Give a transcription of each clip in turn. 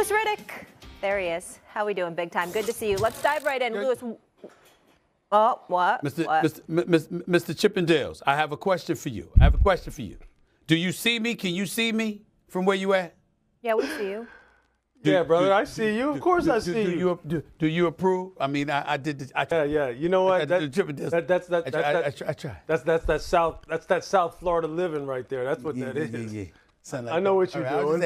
Louis Riddick. There he is. How we doing, big time? Good to see you. Let's dive right in. Louis. Oh, what? Mr. Chippendales, I have a question for you. Do you see me? Can you see me from where you at? Yeah, we see you. Yeah, brother, I see you. Of course I see you. Do you approve? I mean, I did this. Yeah. You know what? That's that South Florida living right there. That's what that is. Yeah. I know what you're doing.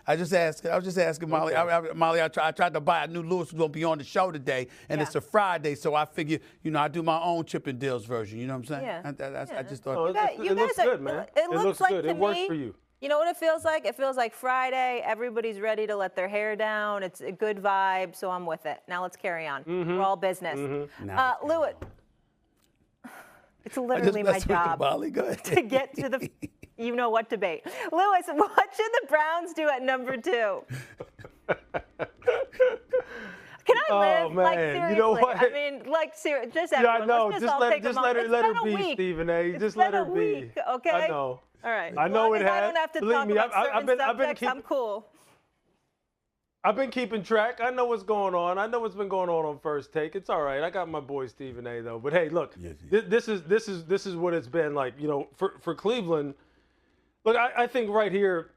I was just asking Molly. Okay. Molly, I tried to buy. I knew Louis was going to be on the show today, and It's a Friday, so I figured, I do my own Chippendales version. You know what I'm saying? Yeah. I just thought. Oh, it looks good, man. It looks like good. It works for you. You know what it feels like? It feels like Friday. Everybody's ready to let their hair down. It's a good vibe, so I'm with it. Now let's carry on. Mm-hmm. We're all business. Mm-hmm. Louis, it's literally my job to get to the you-know-what debate. Louis, what should the Browns do at number 2? Can I live? Oh, man. Like, seriously. You know what? I mean, like, seriously. Just everyone. Yeah, I know. Let's Just let her be, Stephen A. Just let her be. Okay? I know. All right. I know it has. I don't have to talk about certain subjects. I'm cool. I've been keeping track. I know what's going on. I know what's been going on First Take. It's all right. I got my boy Stephen A. though. But hey, look, this is what it's been like. For Cleveland. Look, I think right here,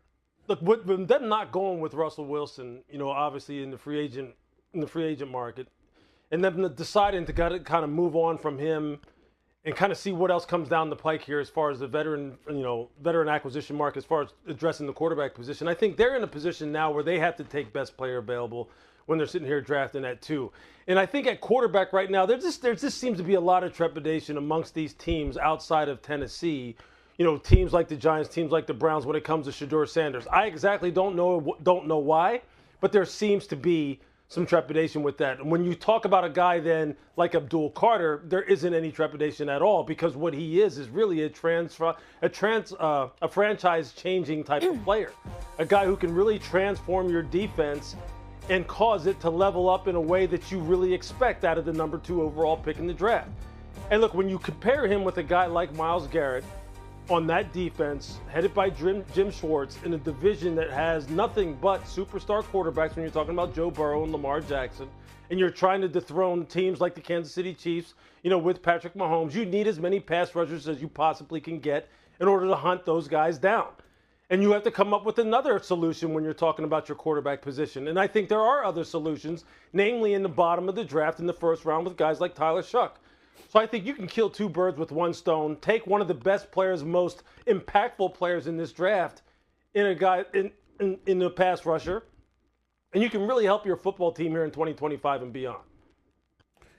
look, with them not going with Russell Wilson, obviously in the free agent market, and them deciding to kind of move on from him and kind of see what else comes down the pike here as far as the veteran acquisition market, as far as addressing the quarterback position. I think they're in a position now where they have to take best player available when they're sitting here drafting at 2. And I think at quarterback right now, there just seems to be a lot of trepidation amongst these teams outside of Tennessee. Teams like the Giants, teams like the Browns when it comes to Shedeur Sanders. I exactly don't know why, but there seems to be some trepidation with that. And when you talk about a guy then like Abdul Carter, there isn't any trepidation at all because what he is really a franchise-changing type of player, a guy who can really transform your defense and cause it to level up in a way that you really expect out of the number 2 overall pick in the draft. And look, when you compare him with a guy like Myles Garrett, on that defense, headed by Jim Schwartz, in a division that has nothing but superstar quarterbacks when you're talking about Joe Burrow and Lamar Jackson, and you're trying to dethrone teams like the Kansas City Chiefs, with Patrick Mahomes, you need as many pass rushers as you possibly can get in order to hunt those guys down. And you have to come up with another solution when you're talking about your quarterback position. And I think there are other solutions, namely in the bottom of the draft in the first round with guys like Tyler Shuck. So I think you can kill 2 birds with one stone, take one of the best players, most impactful players in this draft in a guy in the pass rusher, and you can really help your football team here in 2025 and beyond.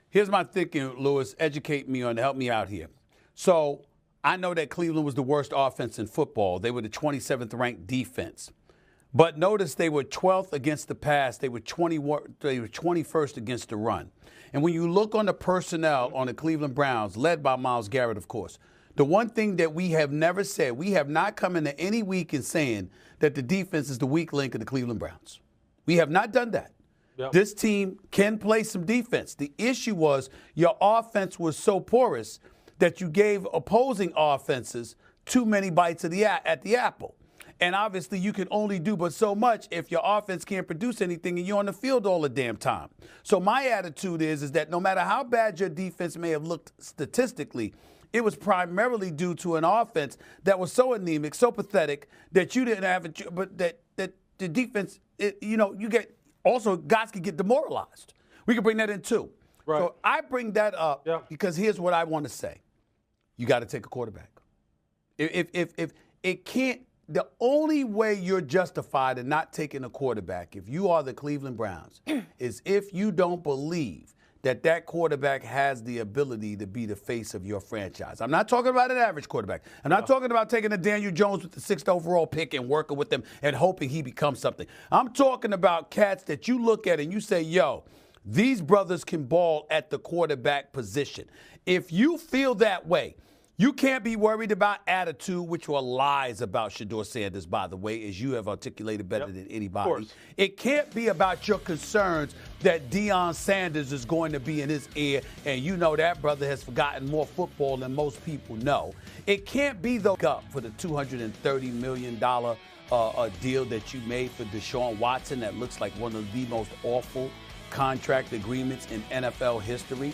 Here's my thinking, Louis. Educate me on, help me out here. So I know that Cleveland was the worst offense in football. They were the 27th ranked defense. But notice they were 12th against the pass. They were 21st against the run. And when you look on the personnel on the Cleveland Browns, led by Myles Garrett, of course, the one thing that we have never said, we have not come into any week in saying that the defense is the weak link of the Cleveland Browns. We have not done that. Yep. This team can play some defense. The issue was your offense was so porous that you gave opposing offenses too many bites at the apple. And obviously you can only do but so much if your offense can't produce anything and you're on the field all the damn time. So my attitude is that no matter how bad your defense may have looked statistically, it was primarily due to an offense that was so anemic, so pathetic that you didn't have it, but that the defense, you get also guys can get demoralized. We can bring that in too. Right. So I bring that up because here's what I want to say. You got to take a quarterback. If it can't, the only way you're justified in not taking a quarterback, if you are the Cleveland Browns, is if you don't believe that quarterback has the ability to be the face of your franchise. I'm not talking about an average quarterback. I'm not talking about taking a Daniel Jones with the 6th overall pick and working with them and hoping he becomes something. I'm talking about cats that you look at and you say, yo, these brothers can ball at the quarterback position. If you feel that way, you can't be worried about attitude, which were lies about Shedeur Sanders, by the way, as you have articulated better than anybody. It can't be about your concerns that Deion Sanders is going to be in his ear, and you know that brother has forgotten more football than most people know. It can't be the up for the $230 million a deal that you made for Deshaun Watson that looks like one of the most awful contract agreements in NFL history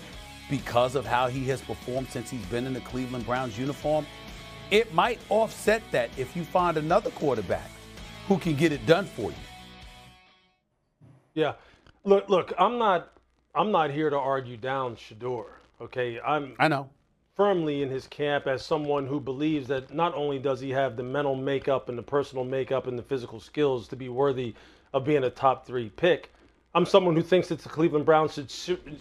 because of how he has performed since he's been in the Cleveland Browns uniform, it might offset that if you find another quarterback who can get it done for you. Yeah. Look, I'm not here to argue down Shedeur, okay? I know. Firmly in his camp as someone who believes that not only does he have the mental makeup and the personal makeup and the physical skills to be worthy of being a top 3 pick, I'm someone who thinks that the Cleveland Browns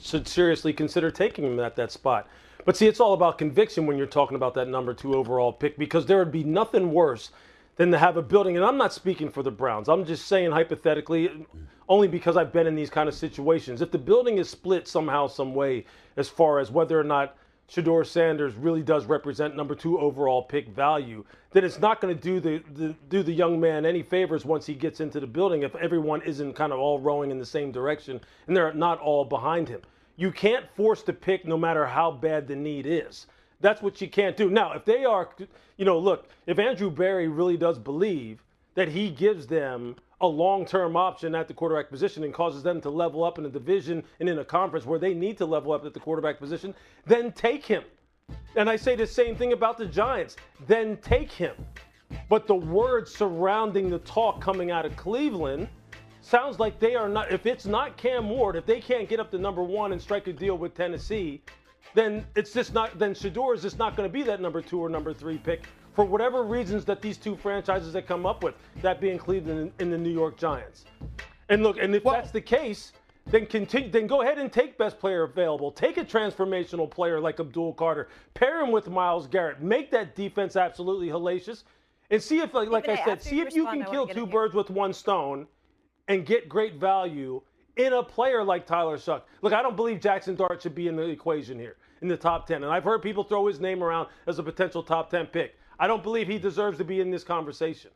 should seriously consider taking him at that spot. But see, it's all about conviction when you're talking about that number 2 overall pick, because there would be nothing worse than to have a building, and I'm not speaking for the Browns. I'm just saying hypothetically, only because I've been in these kind of situations. If the building is split somehow, some way, as far as whether or not Shedeur Sanders really does represent number 2 overall pick value, then it's not going to do the young man any favors once he gets into the building if everyone isn't kind of all rowing in the same direction and they're not all behind him. You can't force the pick no matter how bad the need is. That's what you can't do. Now, if they are, look, if Andrew Berry really does believe that he gives them a long-term option at the quarterback position and causes them to level up in a division and in a conference where they need to level up at the quarterback position, then take him. And I say the same thing about the Giants. Then take him. But the words surrounding the talk coming out of Cleveland sounds like they are not, if it's not Cam Ward, if they can't get up to number 1 and strike a deal with Tennessee, then it's just not, then Shedeur is just not going to be that number 2 or number 3 pick for whatever reasons that these 2 franchises have come up with, that being Cleveland and the New York Giants. And look, and if that's the case, then go ahead and take best player available. Take a transformational player like Abdul Carter. Pair him with Myles Garrett. Make that defense absolutely hellacious. And see if, like I said, see if you can kill 2 birds with 1 stone and get great value in a player like Tyler Shuck. Look, I don't believe Jackson Dart should be in the equation here in the top 10. And I've heard people throw his name around as a potential top 10 pick. I don't believe he deserves to be in this conversation.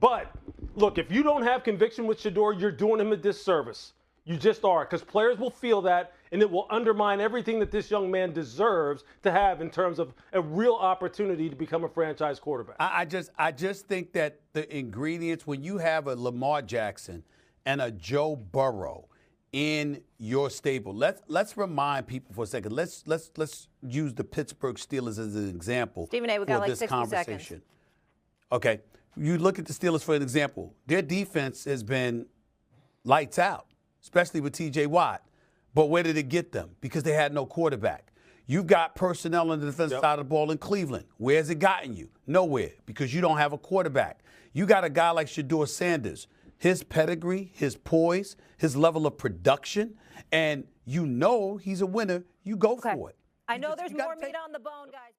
But, look, if you don't have conviction with Shedeur, you're doing him a disservice. You just are, because players will feel that, and it will undermine everything that this young man deserves to have in terms of a real opportunity to become a franchise quarterback. I just think that the ingredients, when you have a Lamar Jackson and a Joe Burrow in your stable, let's remind people for a second. Let's use the Pittsburgh Steelers as an example. Stephen A., we got like 60 seconds. Okay, you look at the Steelers for an example. Their defense has been lights out, especially with T.J. Watt. But where did it get them? Because they had no quarterback. You've got personnel on the defensive side of the ball in Cleveland. Where has it gotten you? Nowhere, because you don't have a quarterback. You got a guy like Shedeur Sanders. His pedigree, his poise, his level of production, and you know he's a winner, you go for it. I know there's more meat on the bone, guys.